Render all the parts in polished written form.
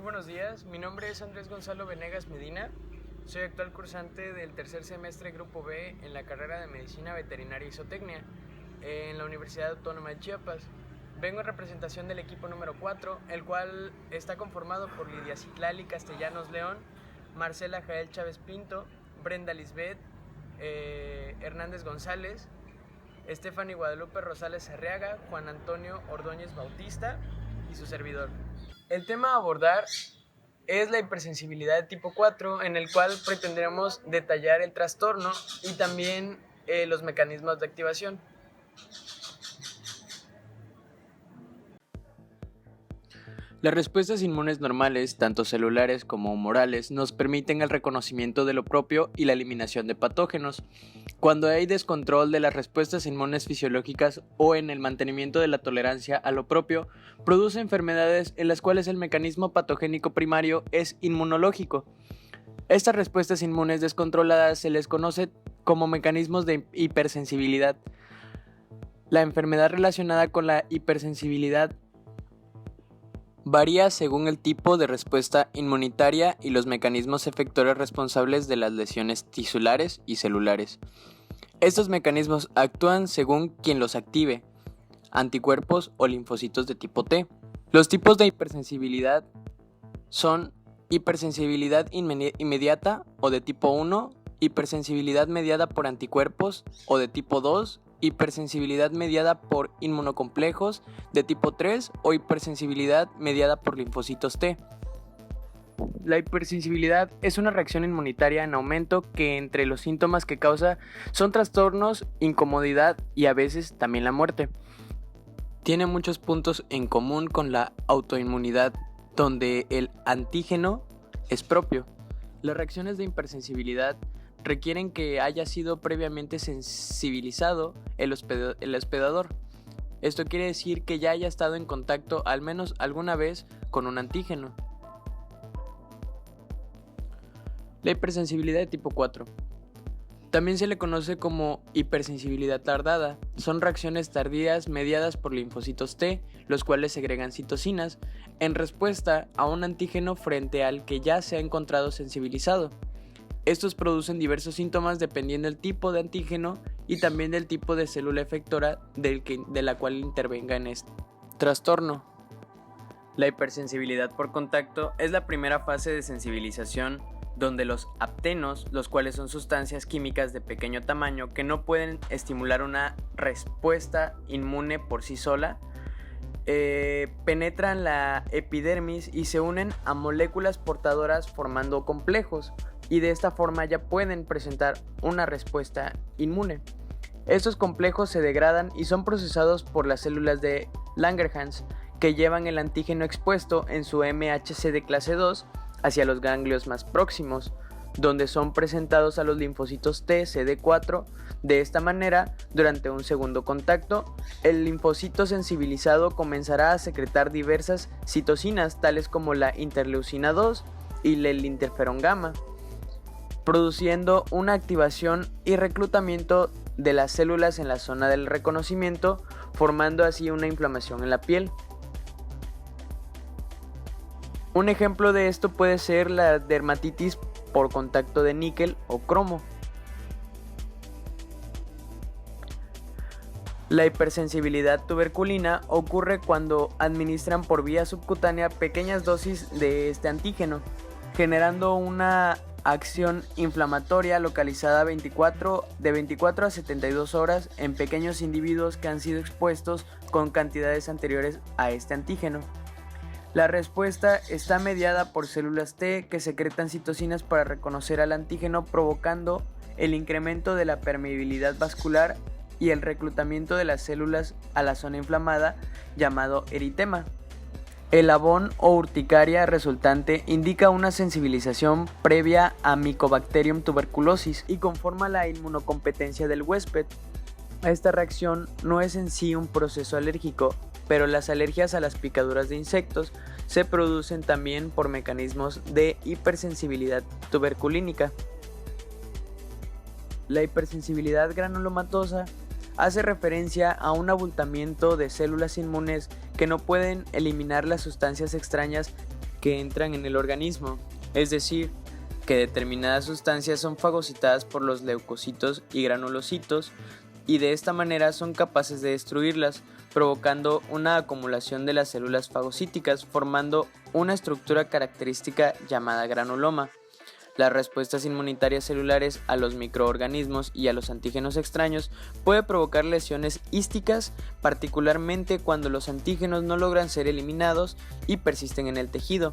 Muy buenos días, mi nombre es Andrés Gonzalo Venegas Medina, soy actual cursante del tercer semestre Grupo B en la carrera de Medicina Veterinaria y Zootecnia en la Universidad Autónoma de Chiapas. Vengo en representación del equipo número 4, el cual está conformado por Lidia Citlali Castellanos León, Marcela Jael Chávez Pinto, Brenda Lisbeth Hernández González, Stephanie Guadalupe Rosales Arriaga, Juan Antonio Ordóñez Bautista y su servidor. El tema a abordar es la hipersensibilidad de tipo 4, en el cual pretenderemos detallar el trastorno y también los mecanismos de activación. Las respuestas inmunes normales, tanto celulares como humorales, nos permiten el reconocimiento de lo propio y la eliminación de patógenos. Cuando hay descontrol de las respuestas inmunes fisiológicas o en el mantenimiento de la tolerancia a lo propio, produce enfermedades en las cuales el mecanismo patogénico primario es inmunológico. Estas respuestas inmunes descontroladas se les conoce como mecanismos de hipersensibilidad. La enfermedad relacionada con la hipersensibilidad varía según el tipo de respuesta inmunitaria y los mecanismos efectores responsables de las lesiones tisulares y celulares. Estos mecanismos actúan según quien los active, anticuerpos o linfocitos de tipo T. Los tipos de hipersensibilidad son hipersensibilidad inmediata o de tipo 1, hipersensibilidad mediada por anticuerpos o de tipo 2, hipersensibilidad mediada por inmunocomplejos de tipo 3 o hipersensibilidad mediada por linfocitos T. La hipersensibilidad es una reacción inmunitaria en aumento que entre los síntomas que causa son trastornos, incomodidad y a veces también la muerte. Tiene muchos puntos en común con la autoinmunidad, donde el antígeno es propio. Las reacciones de hipersensibilidad requieren que haya sido previamente sensibilizado el hospedador. Esto quiere decir que ya haya estado en contacto al menos alguna vez con un antígeno. La hipersensibilidad de tipo 4. También se le conoce como hipersensibilidad tardada. Son reacciones tardías mediadas por linfocitos T, los cuales segregan citocinas en respuesta a un antígeno frente al que ya se ha encontrado sensibilizado. Estos producen diversos síntomas dependiendo del tipo de antígeno y también del tipo de célula efectora de la cual intervenga en este trastorno. La hipersensibilidad por contacto es la primera fase de sensibilización donde los aptenos, los cuales son sustancias químicas de pequeño tamaño que no pueden estimular una respuesta inmune por sí sola, penetran la epidermis y se unen a moléculas portadoras formando complejos, y de esta forma ya pueden presentar una respuesta inmune. Estos complejos se degradan y son procesados por las células de Langerhans, que llevan el antígeno expuesto en su MHC de clase 2 hacia los ganglios más próximos, donde son presentados a los linfocitos T CD4. De esta manera, durante un segundo contacto, el linfocito sensibilizado comenzará a secretar diversas citocinas, tales como la interleucina 2 y el interferón gamma, produciendo una activación y reclutamiento de las células en la zona del reconocimiento, formando así una inflamación en la piel. Un ejemplo de esto puede ser la dermatitis por contacto de níquel o cromo. La hipersensibilidad tuberculina ocurre cuando administran por vía subcutánea pequeñas dosis de este antígeno, generando una acción inflamatoria localizada de 24 a 72 horas en pequeños individuos que han sido expuestos con cantidades anteriores a este antígeno. La respuesta está mediada por células T que secretan citocinas para reconocer al antígeno, provocando el incremento de la permeabilidad vascular y el reclutamiento de las células a la zona inflamada, llamado eritema. El abón o urticaria resultante indica una sensibilización previa a Mycobacterium tuberculosis y conforma la inmunocompetencia del huésped. Esta reacción no es en sí un proceso alérgico, pero las alergias a las picaduras de insectos se producen también por mecanismos de hipersensibilidad tuberculínica. La hipersensibilidad granulomatosa hace referencia a un abultamiento de células inmunes que no pueden eliminar las sustancias extrañas que entran en el organismo, es decir, que determinadas sustancias son fagocitadas por los leucocitos y granulocitos y de esta manera son capaces de destruirlas, provocando una acumulación de las células fagocíticas formando una estructura característica llamada granuloma. Las respuestas inmunitarias celulares a los microorganismos y a los antígenos extraños puede provocar lesiones hísticas, particularmente cuando los antígenos no logran ser eliminados y persisten en el tejido.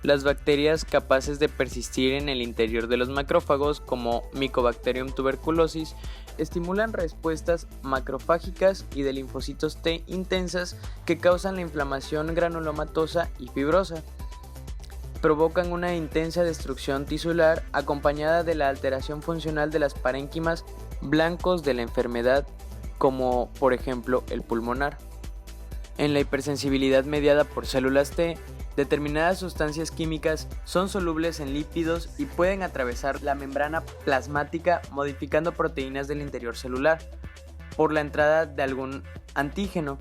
Las bacterias capaces de persistir en el interior de los macrófagos, como Mycobacterium tuberculosis, estimulan respuestas macrofágicas y de linfocitos T intensas que causan la inflamación granulomatosa y fibrosa. Provocan una intensa destrucción tisular acompañada de la alteración funcional de las parénquimas blancos de la enfermedad, como por ejemplo el pulmonar. En la hipersensibilidad mediada por células T, determinadas sustancias químicas son solubles en lípidos y pueden atravesar la membrana plasmática modificando proteínas del interior celular por la entrada de algún antígeno.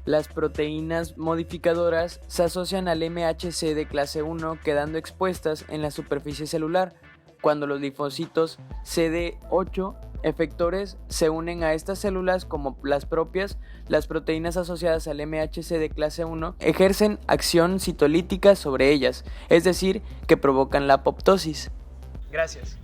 Las proteínas modificadoras se asocian al MHC de clase 1 quedando expuestas en la superficie celular. Cuando los linfocitos CD8 efectores se unen a estas células como las propias, las proteínas asociadas al MHC de clase 1 ejercen acción citolítica sobre ellas, es decir, que provocan la apoptosis. Gracias.